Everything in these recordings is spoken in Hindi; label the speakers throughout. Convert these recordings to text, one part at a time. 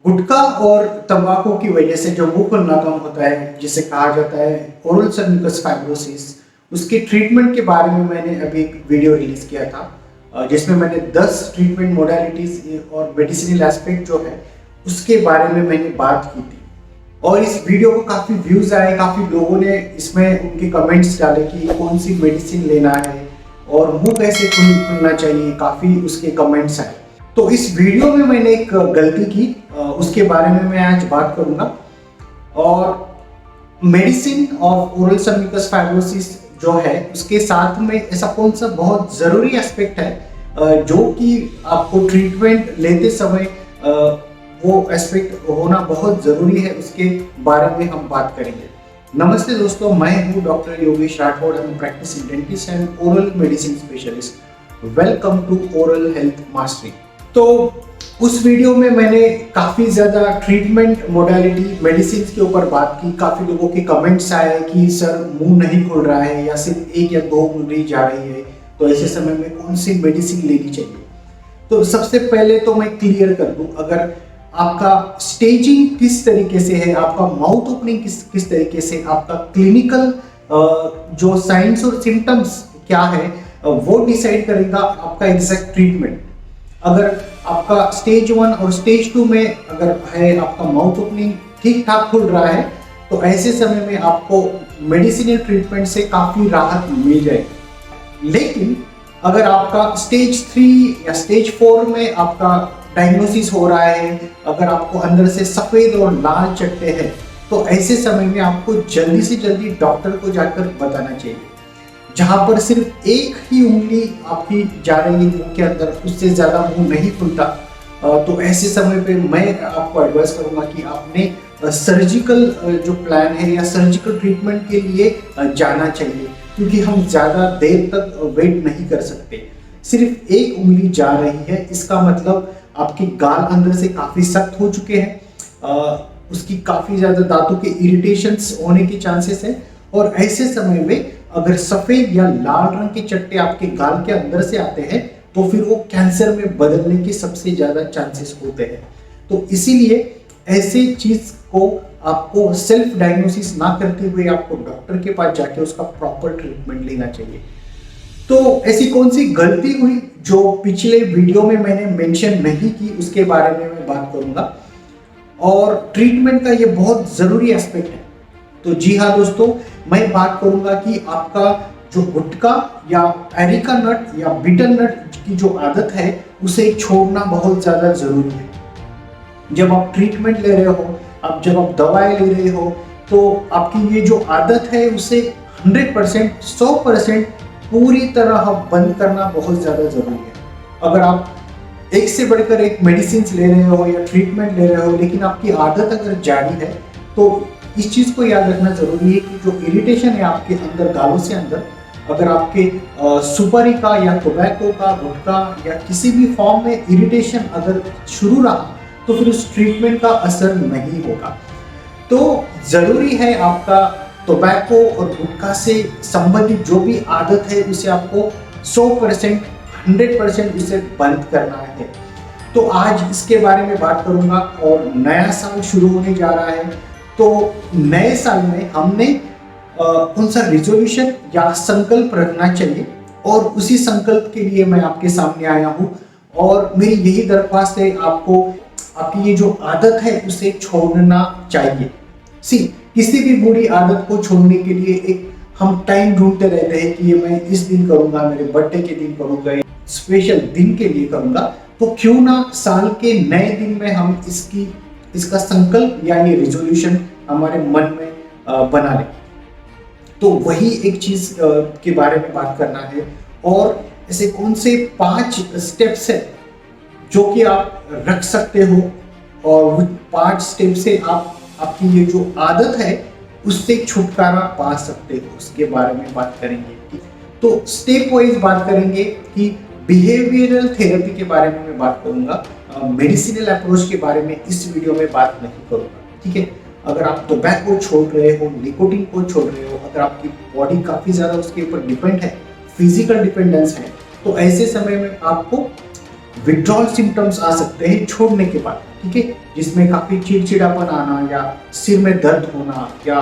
Speaker 1: गुटखा और तंबाकू की वजह से जो मुंह खुलना कम होता है, जिसे कहा जाता है ओरल म्यूकस फाइब्रोसिस, उसके ट्रीटमेंट के बारे में मैंने अभी एक वीडियो रिलीज किया था, जिसमें मैंने 10 ट्रीटमेंट मोडालिटीज और मेडिसिनल एस्पेक्ट जो है उसके बारे में मैंने बात की थी। और इस वीडियो को काफ़ी व्यूज़ आए, काफ़ी लोगों ने इसमें उनके कमेंट्स डाले कि कौन सी मेडिसिन लेना है और मुंह कैसे खुलना चाहिए, काफ़ी उसके कमेंट्स आए। तो इस वीडियो में मैंने एक गलती की, उसके बारे में मैं आज बात करूंगा। और medicine of oral mucous fibrosis जो है उसके साथ में ऐसा कौन सा बहुत ज़रूरी एस्पेक्ट है जो कि आपको ट्रीटमेंट लेते समय वो एस्पेक्ट होना बहुत ज़रूरी है, उसके बारे में हम बात करेंगे। नमस्ते दोस्तों, मैं हूँ doctor Yogesh Rathore, practicing dentist and oral medicine specialist. Welcome to oral health mastery. तो उस वीडियो में मैंने काफ़ी ज़्यादा ट्रीटमेंट मोडालिटी मेडिसिन के ऊपर बात की। काफ़ी लोगों के कमेंट्स आए कि सर मुंह नहीं खुल रहा है या सिर्फ 1 या 2 उंगली जा रही है, तो ऐसे समय में कौन सी मेडिसिन लेनी चाहिए। तो सबसे पहले तो मैं क्लियर कर दूं, अगर आपका स्टेजिंग किस तरीके से है, आपका माउथ ओपनिंग किस तरीके से, आपका क्लिनिकल जो साइंस और सिम्टम्स क्या है वो डिसाइड करेगा आपका एग्जैक्ट ट्रीटमेंट। अगर आपका स्टेज 1 और स्टेज 2 में अगर है, आपका माउथ ओपनिंग ठीक ठाक खुल रहा है, तो ऐसे समय में आपको मेडिसिनल ट्रीटमेंट से काफ़ी राहत मिल जाएगी। लेकिन अगर आपका स्टेज 3 या स्टेज 4 में आपका डायग्नोसिस हो रहा है, अगर आपको अंदर से सफ़ेद और लाल चट्टे हैं, तो ऐसे समय में आपको जल्दी से जल्दी डॉक्टर को जाकर बताना चाहिए। जहाँ पर सिर्फ एक ही उंगली आपकी जा रही है मुंह के अंदर, उससे ज़्यादा मुंह नहीं खुलता, तो ऐसे समय पे मैं आपको एडवाइस करूँगा कि आपने सर्जिकल जो प्लान है या सर्जिकल ट्रीटमेंट के लिए जाना चाहिए, क्योंकि हम ज़्यादा देर तक वेट नहीं कर सकते। सिर्फ एक उंगली जा रही है, इसका मतलब आपके गाल अंदर से काफ़ी सख्त हो चुके हैं, उसकी काफ़ी ज़्यादा दांतों के इरिटेशंस होने के चांसेस हैं। और ऐसे समय में अगर सफ़ेद या लाल रंग के चट्टे आपके गाल के अंदर से आते हैं, तो फिर वो कैंसर में बदलने के सबसे ज़्यादा चांसेस होते हैं। तो इसीलिए ऐसे चीज़ को आपको सेल्फ डायग्नोसिस ना करते हुए आपको डॉक्टर के पास जाके उसका प्रॉपर ट्रीटमेंट लेना चाहिए। तो ऐसी कौन सी गलती हुई जो पिछले वीडियो में मैंने मेंशन नहीं की, उसके बारे में मैं बात करूंगा। और ट्रीटमेंट का ये बहुत ज़रूरी एस्पेक्ट है। तो जी हाँ दोस्तों, मैं बात करूंगा कि आपका जो गुटखा या एरिका नट या बीटल नट की जो आदत है उसे छोड़ना बहुत ज़्यादा ज़रूरी है। जब आप ट्रीटमेंट ले रहे हो, जब आप दवाएं ले रहे हो, तो आपकी ये जो आदत है उसे 100% 100% पूरी तरह बंद करना बहुत ज़्यादा ज़रूरी है। अगर आप एक से बढ़कर एक मेडिसिन ले रहे हो या ट्रीटमेंट ले रहे हो, लेकिन आपकी आदत अगर जारी है, तो इस चीज़ को याद रखना ज़रूरी है कि जो इरिटेशन है आपके अंदर गालों से अंदर, अगर आपके सुपारी का या टोबैको का, गुटखा या किसी भी फॉर्म में इरिटेशन अगर शुरू रहा, तो फिर उस ट्रीटमेंट का असर नहीं होगा। तो ज़रूरी है आपका टोबैको और गुटखा से संबंधित जो भी आदत है उसे आपको 100% 100% उसे बंद करना है। तो आज इसके बारे में बात करूंगा। और नया साल शुरू होने जा रहा है, तो नए साल में हमने कौन सा रिजोल्यूशन या संकल्प रखना चाहिए, और उसी संकल्प के लिए मैं आपके सामने आया हूँ। और मेरी यही दरख्वास्त है आपको, आपकी ये जो आदत है उसे छोड़ना चाहिए। किसी भी बुरी आदत को छोड़ने के लिए एक हम टाइम ढूंढते रहते हैं कि ये मैं इस दिन करूंगा, मेरे बर्थडे के दिन करूंगा, स्पेशल दिन के लिए करूंगा। तो क्यों ना साल के नए दिन में हम इसका संकल्प या ये रिजोल्यूशन हमारे मन में बना लें। तो वही एक चीज़ के बारे में बात करना है। और ऐसे कौन से 5 स्टेप्स है जो कि आप रख सकते हो, और 5 स्टेप से आप आपकी ये जो आदत है उससे छुटकारा पा सकते हो, उसके बारे में बात करेंगे। तो स्टेप वाइज बात करेंगे कि बिहेवियरल थेरेपी के बारे में मैं बात करूंगा, मेडिसिनल अप्रोच के बारे में इस वीडियो में बात नहीं करूंगा, ठीक है। अगर आप टोबैको छोड़ रहे हो, निकोटीन को छोड़ रहे हो, अगर आपकी बॉडी काफ़ी ज़्यादा उसके ऊपर डिपेंड है, फिजिकल डिपेंडेंस है, तो ऐसे समय में आपको विड्रॉल सिम्टम्स आ सकते हैं छोड़ने के बाद, ठीक है, जिसमें काफी चिड़चिड़ापन आना या सिर में दर्द होना या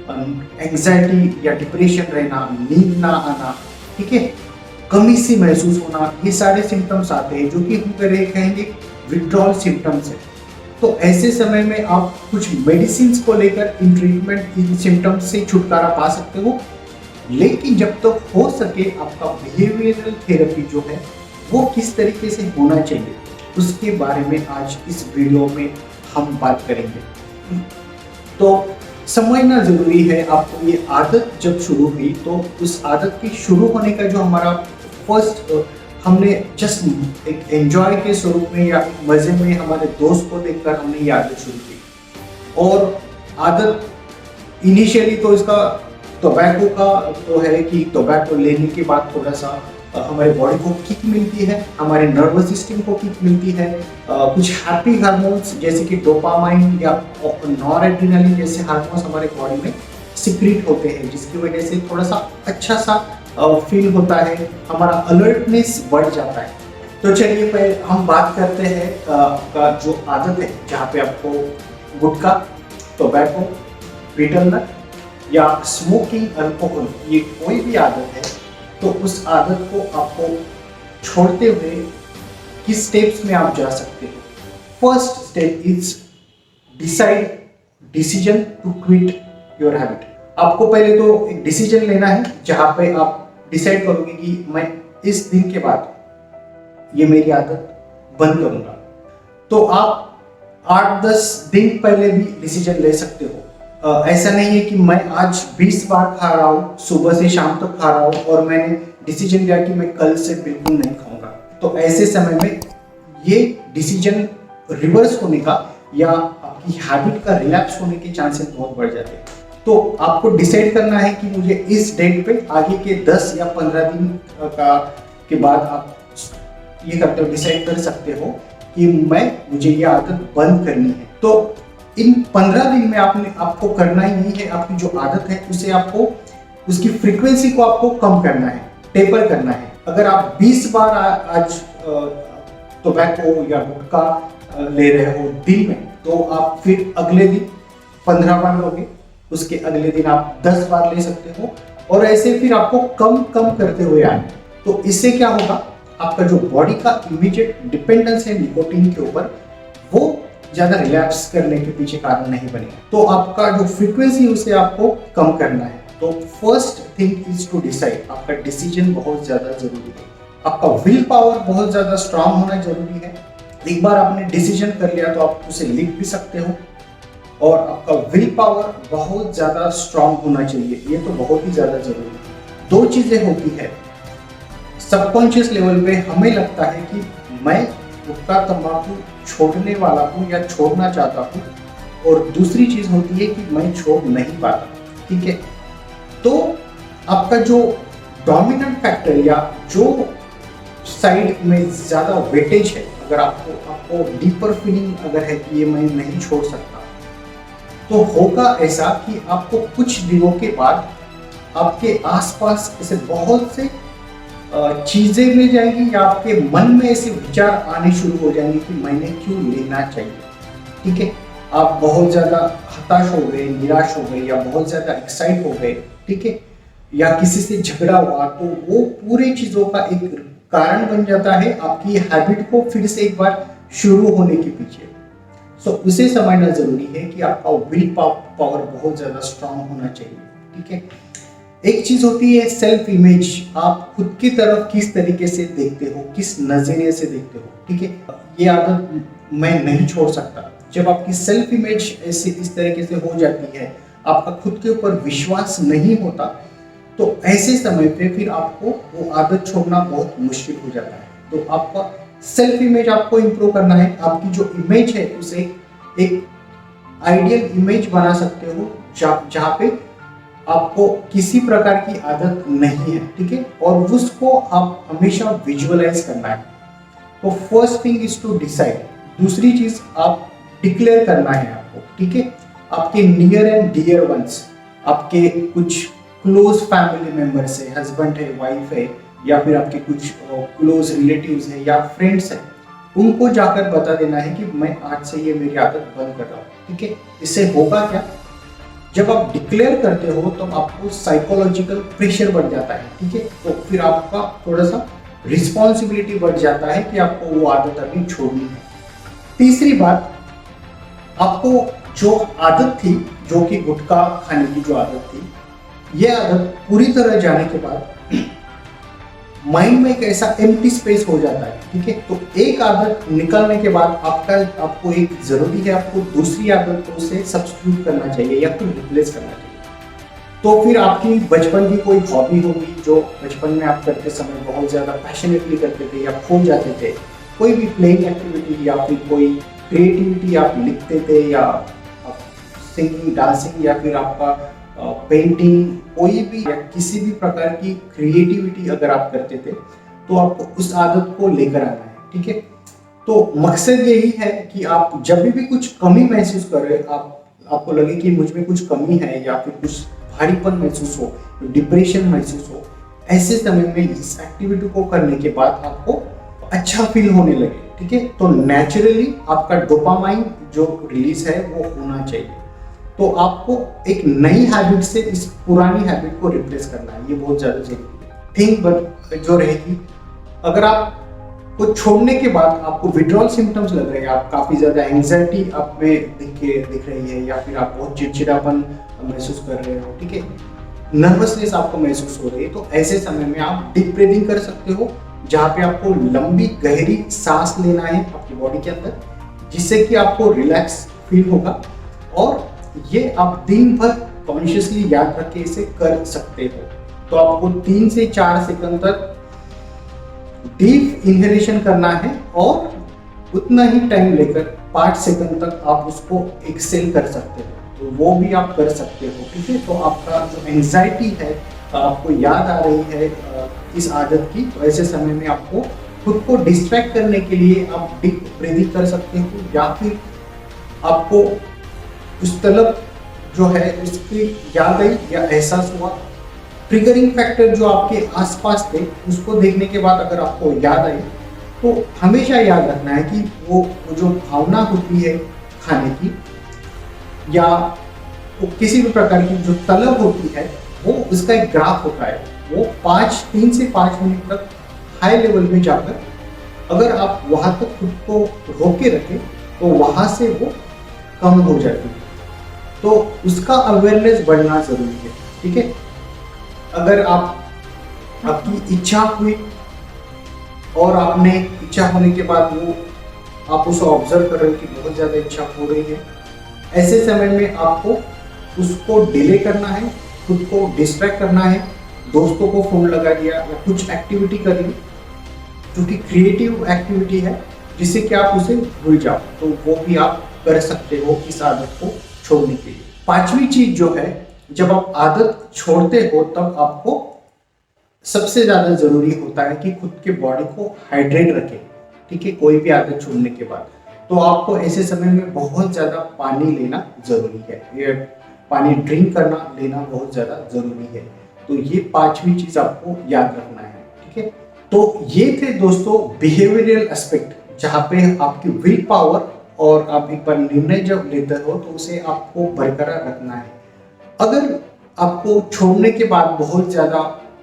Speaker 1: एंग्जाइटी या डिप्रेशन रहना, नींद ना आना, ठीक है, कमी सी महसूस होना, ये सारे सिम्टम्स आते हैं जो कि हम कहेंगे विड्रॉल सिम्टम्स है। तो ऐसे समय में आप कुछ मेडिसिन को लेकर इन सिम्टम्स से छुटकारा पा सकते हो, लेकिन जब तक हो सके आपका बिहेवियरल थेरेपी जो है वो किस तरीके से होना चाहिए उसके बारे में आज इस वीडियो में हम बात करेंगे। तो समझना जरूरी है आपको, ये आदत जब शुरू हुई तो उस आदत के शुरू होने का जो हमारा फर्स्ट हमने जस्ट एक एंजॉय के स्वरूप में या मजे में हमारे दोस्त को देखकर हमने ये आदत शुरू की। और आदत इनिशियली तो इसका टोबैको का तो है कि टोबैको लेने के बाद थोड़ा सा हमारे बॉडी को किक मिलती है, हमारे नर्वस सिस्टम को किक मिलती है, कुछ हैप्पी हार्मोन्स जैसे कि डोपामाइन या नॉरएड्रेनालिन जैसे हार्मोन्स हमारे बॉडी में सिक्रीट होते हैं, जिसकी वजह से थोड़ा सा अच्छा सा फील होता है, हमारा अलर्टनेस बढ़ जाता है। तो चलिए पहले हम बात करते हैं का जो आदत है जहाँ पे आपको गुटखा, टोबैको, बीटल नट या स्मोकिंग, अल्कोहल, ये कोई भी आदत है तो उस आदत को आपको छोड़ते हुए किस स्टेप्स में आप जा सकते हो। First step is decision to quit your habit. आपको पहले तो एक डिसीजन लेना है जहां पे आप डिसाइड करोगे कि मैं इस दिन के बाद ये मेरी आदत बंद करूंगा। तो आप 8-10 दिन पहले भी डिसीजन ले सकते हो। ऐसा नहीं है कि मैं आज 20 बार खा रहा हूँ, सुबह से शाम तक खा रहा हूँ और मैंने डिसीजन लिया कि मैं कल से बिल्कुल नहीं खाऊंगा। तो ऐसे समय में ये डिसीजन रिवर्स होने का या आपकी हैबिट का रिलैप्स होने के चांसेस बहुत बढ़ जाते हैं। तो आपको डिसाइड करना है कि मुझे इस डेट पे आगे के 10 या 15 दिन के बाद आप ये करते हो, डिसाइड कर सकते हो कि मुझे ये आदत बंद करनी है। तो इन 15 दिन में आपको करना ही नहीं है, आपकी जो आदत है उसे आपको उसकी फ्रीक्वेंसी को आपको कम करना है, टेपर करना है। अगर आप 20 बार आज टोबैको या गुटखा ले रहे हो दिन में, तो आप फिर अगले दिन 15 बार लोगे, उसके अगले दिन आप 10 बार ले सकते हो और ऐसे फिर आपको कम कम करते हुए आए। तो इससे क्या होगा, आपका जो बॉडी का इमीडिएट डिपेंडेंस है निकोटीन के ऊपर, वो ज्यादा रिलैप्स करने के पीछे कारण नहीं बनेगा। तो आपका जो फ्रीक्वेंसी उसे आपको कम करना है। तो first thing is to decide. आपका डिसीजन बहुत ज्यादा जरूरी है, आपका विल पावर बहुत ज्यादा स्ट्रांग होना जरूरी है। एक बार आपने डिसीजन कर लिया तो आप उसे लिख भी सकते हो और आपका विल पावर बहुत ज्यादा स्ट्रांग होना चाहिए, ये तो बहुत ही ज्यादा जरूरी है। दो चीजें होती है, सबकॉन्शियस लेवल पे हमें लगता है कि मैं गुटखा तंबाकू छोड़ने वाला हूँ या छोड़ना चाहता हूँ, और दूसरी चीज होती है कि मैं छोड़ नहीं पाता। ठीक है, तो आपका जो डोमिनेंट फैक्टर या जो साइड में ज्यादा वेटेज है, अगर आपको डीपर फीलिंग अगर है कि ये मैं नहीं छोड़ सकता, तो होगा ऐसा कि आपको कुछ दिनों के बाद आपके आसपास ऐसे बहुत से चीजें मिल जाएंगी या आपके मन में ऐसे विचार आने शुरू हो जाएंगे कि मैंने क्यों लेना चाहिए। ठीक है, आप बहुत ज्यादा हताश हो गए, निराश हो गए या बहुत ज्यादा एक्साइट हो गए, ठीक है, या किसी से झगड़ा हुआ, तो वो पूरी चीजों का एक कारण बन जाता है आपकी हैबिट को फिर से एक बार शुरू होने के पीछे। सो उसे समझना जरूरी है कि आपका विल पावर बहुत ज्यादा स्ट्रांग होना चाहिए। ठीक है, एक चीज होती है सेल्फ इमेज, आप खुद की तरफ किस तरीके से देखते हो, किस नजरिए से देखते हो। ठीक है, ये आदत मैं नहीं छोड़ सकता। जब आपकी सेल्फ इमेज ऐसे इस तरीके से हो जाती है, आपका खुद के ऊपर विश्वास नहीं होता, तो ऐसे समय पे फिर आपको वो आदत छोड़ना बहुत मुश्किल हो जाता है। तो आपका सेल्फ इमेज आपको इंप्रूव करना है। आपकी जो इमेज है उसे एक आइडियल इमेज बना सकते हो जहाँ पे आपको किसी प्रकार की आदत नहीं है। ठीक है, और उसको आप हमेशा विजुअलाइज करना है। तो first thing is to decide. दूसरी चीज आप डिक्लेयर करना है आपको। ठीक है, आपके नियर एंड डियर वंस, आपके कुछ क्लोज फैमिली मेंबर्स है, हस्बैंड है, वाइफ है, या फिर आपके कुछ क्लोज रिलेटिव्स है या फ्रेंड्स है, उनको जाकर बता देना है कि मैं आज से ये मेरी आदत बंद कर रहा हूँ। ठीक है, इससे होगा क्या, जब आप डिक्लेयर करते हो तो आपको साइकोलॉजिकल प्रेशर बढ़ जाता है। ठीक है, तो फिर आपका थोड़ा सा रिस्पॉन्सिबिलिटी बढ़ जाता है कि आपको वो आदत अभी छोड़नी है। तीसरी बात, आपको जो आदत थी, जो कि गुटखा खाने की जो आदत थी, ये आदत पूरी तरह जाने के बाद माइंड में एक ऐसा एम्प्टी स्पेस हो जाता है। ठीक है, तो एक आदत निकलने के बाद आपको एक जरूरी है, आपको दूसरी आदतों से सब्स्टिट्यूट करना चाहिए या फिर रिप्लेस करना चाहिए। तो फिर आपकी बचपन की कोई हॉबी होगी जो बचपन में आप करते समय बहुत ज़्यादा पैशनेटली करते थे या खो जाते थे, कोई भी प्लेइंग एक्टिविटी या फिर कोई क्रिएटिविटी आप लिखते थे या सिंगिंग, डांसिंग या फिर आपका पेंटिंग, कोई भी या किसी भी प्रकार की क्रिएटिविटी अगर आप करते थे तो आपको उस आदत को लेकर आना है। ठीक है, तो मकसद यही है कि आप जब भी कुछ कमी महसूस कर रहे हो, आपको लगे कि मुझ में कुछ कमी है या फिर कुछ भारीपन महसूस हो, डिप्रेशन महसूस हो, ऐसे समय में इस एक्टिविटी को करने के बाद आपको अच्छा फील होने लगे। ठीक है, तो नेचुरली आपका डोपामाइन जो रिलीज है वो होना चाहिए। तो आपको एक नई हैबिट से इस पुरानी हैबिट को रिप्लेस करना है, ये बहुत ज्यादा जरूरी है। थिंक बट जो रहेगी, अगर आप को छोड़ने के बाद आपको विड्रॉल सिम्टम्स लग रहे हैं, आप काफी ज्यादा एंजाइटी आप में दिख रही है या फिर आप बहुत चिड़चिड़ापन महसूस कर रहे हो, ठीक है, नर्वसनेस आपको महसूस हो रही है, तो ऐसे समय में आप डीप ब्रीदिंग कर सकते हो, जहाँ पे आपको लंबी गहरी सांस लेना है आपकी बॉडी के अंदर, जिससे कि आपको रिलैक्स फील होगा। और ये आप दिन भर कॉन्शियसली याद रख के इसे कर सकते हो। तो आपको 3 से 4 सेकंड तक डीप इनहेलेशन करना है और उतना ही टाइम लेकर 5 सेकंड तक आप उसको एक्सेल कर सकते हो, तो वो भी आप कर सकते हो। ठीक है, तो आपका जो एंजाइटी है आपको याद आ रही है इस आदत की, तो ऐसे समय में आपको खुद को डिस्ट्रैक्ट करने के लिए आप डीप ब्रीदिंग कर सकते हो, या फिर आपको उस तलब जो है उसकी याद आई या एहसास हुआ, ट्रिगरिंग फैक्टर जो आपके आसपास थे उसको देखने के बाद अगर आपको याद आई, तो हमेशा याद रखना है कि वो जो भावना होती है खाने की या वो किसी भी प्रकार की जो तलब होती है, वो उसका एक ग्राफ होता है, वो 3 से 5 मिनट तक हाई लेवल में जाकर अगर आप वहाँ तक खुद को रोके रखें तो वहाँ से वो कम हो जाती है। तो उसका अवेयरनेस बढ़ना जरूरी है। ठीक है, अगर आपकी इच्छा हुई और आपने इच्छा होने के बाद वो आप उसे ऑब्जर्व कर रहे हो कि बहुत ज़्यादा इच्छा हो रही है, ऐसे समय में आपको उसको डिले करना है, खुद को डिस्ट्रैक्ट करना है, दोस्तों को फोन लगा दिया या कुछ एक्टिविटी कर ली जो कि क्रिएटिव एक्टिविटी है, जिससे कि आप उसे भूल जाओ, तो वो भी आप कर सकते हो इस आदत को छोड़ने के लिए। 5वीं चीज जो है, जब आप आदत छोड़ते हो तब आपको सबसे ज्यादा जरूरी होता है कि खुद के बॉडी को हाइड्रेट रखें। ठीक है, कोई भी आदत छोड़ने के बाद तो आपको ऐसे समय में बहुत ज्यादा पानी लेना जरूरी है, ये पानी ड्रिंक करना लेना बहुत ज्यादा जरूरी है। तो ये 5वीं चीज आपको याद रखना है। ठीक है, तो ये थे दोस्तों बिहेवियरल एस्पेक्ट, जहाँ पे आपकी विल पावर और आप एक बार निर्णय जब लेते हो तो उसे आपको बरकरार रखना है। अगर आपको छोड़ने के बाद बहुत ज़्यादा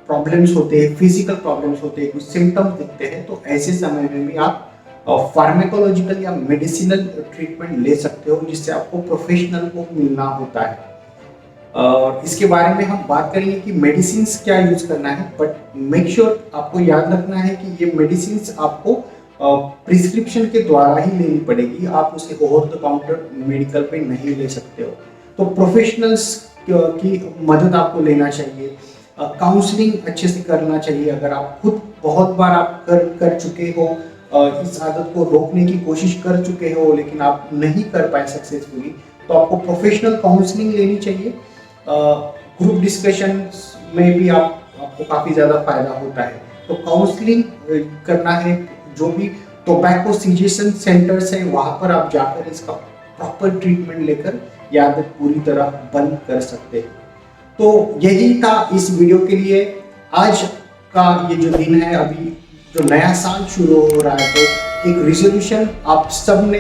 Speaker 1: प्रॉब्लम्स होते हैं, फिजिकल प्रॉब्लम्स होते हैं, कुछ सिम्टम्स दिखते हैं, तो ऐसे समय में भी आप फार्मेकोलॉजिकल या मेडिसिनल ट्रीटमेंट ले सकते हो, जिससे आपको प्रोफेशनल को मिलना होता है। और इसके बारे में हम बात करेंगे कि मेडिसिन क्या यूज करना है, बट मेक श्योर आपको याद रखना है कि ये मेडिसिन आपको प्रिस्क्रिप्शन के द्वारा ही लेनी पड़ेगी, आप उसे ओवर द काउंटर मेडिकल पे नहीं ले सकते हो। तो प्रोफेशनल्स की मदद आपको लेना चाहिए, काउंसलिंग अच्छे से करना चाहिए। अगर आप खुद बहुत बार आप कर चुके हो, इस आदत को रोकने की कोशिश कर चुके हो लेकिन आप नहीं कर पाए सक्सेसफुली, तो आपको प्रोफेशनल काउंसलिंग लेनी चाहिए। ग्रुप डिस्कशन में भी आपको काफ़ी ज़्यादा फायदा होता है। तो काउंसलिंग करना है, जो भी टोबैको सीजेशन सेंटर्स है वहाँ पर आप जाकर इसका प्रॉपर ट्रीटमेंट लेकर ये आदत पूरी तरह बंद कर सकते हैं। तो यही था इस वीडियो के लिए। आज का ये जो दिन है, अभी जो नया साल शुरू हो रहा है, तो एक रिजोल्यूशन आप सब ने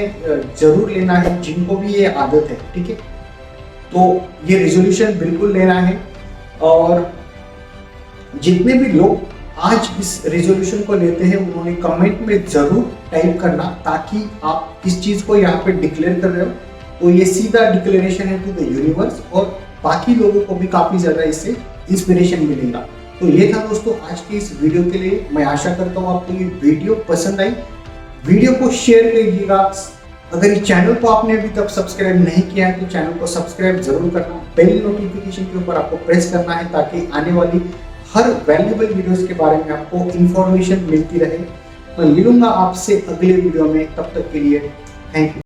Speaker 1: जरूर लेना है, जिनको भी ये आदत है, ठीक है। तो ये रिजोल्यूशन बिल्कुल लेना है, और जितने भी लोग आज इस रिजोल्यूशन को लेते हैं उन्होंने कमेंट में जरूर टाइप करना, ताकि आप इस चीज को यहाँ पे डिक्लेयर कर रहे हो तो ये सीधा डिक्लेरेशन है टू द यूनिवर्स, और बाकी लोगों को भी काफी ज्यादा इससे इंस्पिरेशन मिलेगा। तो ये था दोस्तों आज की इस वीडियो के लिए। मैं आशा करता हूँ आपको ये वीडियो पसंद आई। वीडियो को शेयर करिएगा। अगर इस चैनल को आपने अभी तक सब्सक्राइब नहीं किया है तो चैनल को सब्सक्राइब जरूर करना, बेल नोटिफिकेशन के ऊपर आपको प्रेस करना है, ताकि आने वाली हर वैल्यूएबल वीडियोस के बारे में आपको इंफॉर्मेशन मिलती रहे। मैं मिलूंगा आपसे अगले वीडियो में, तब तक के लिए थैंक यू।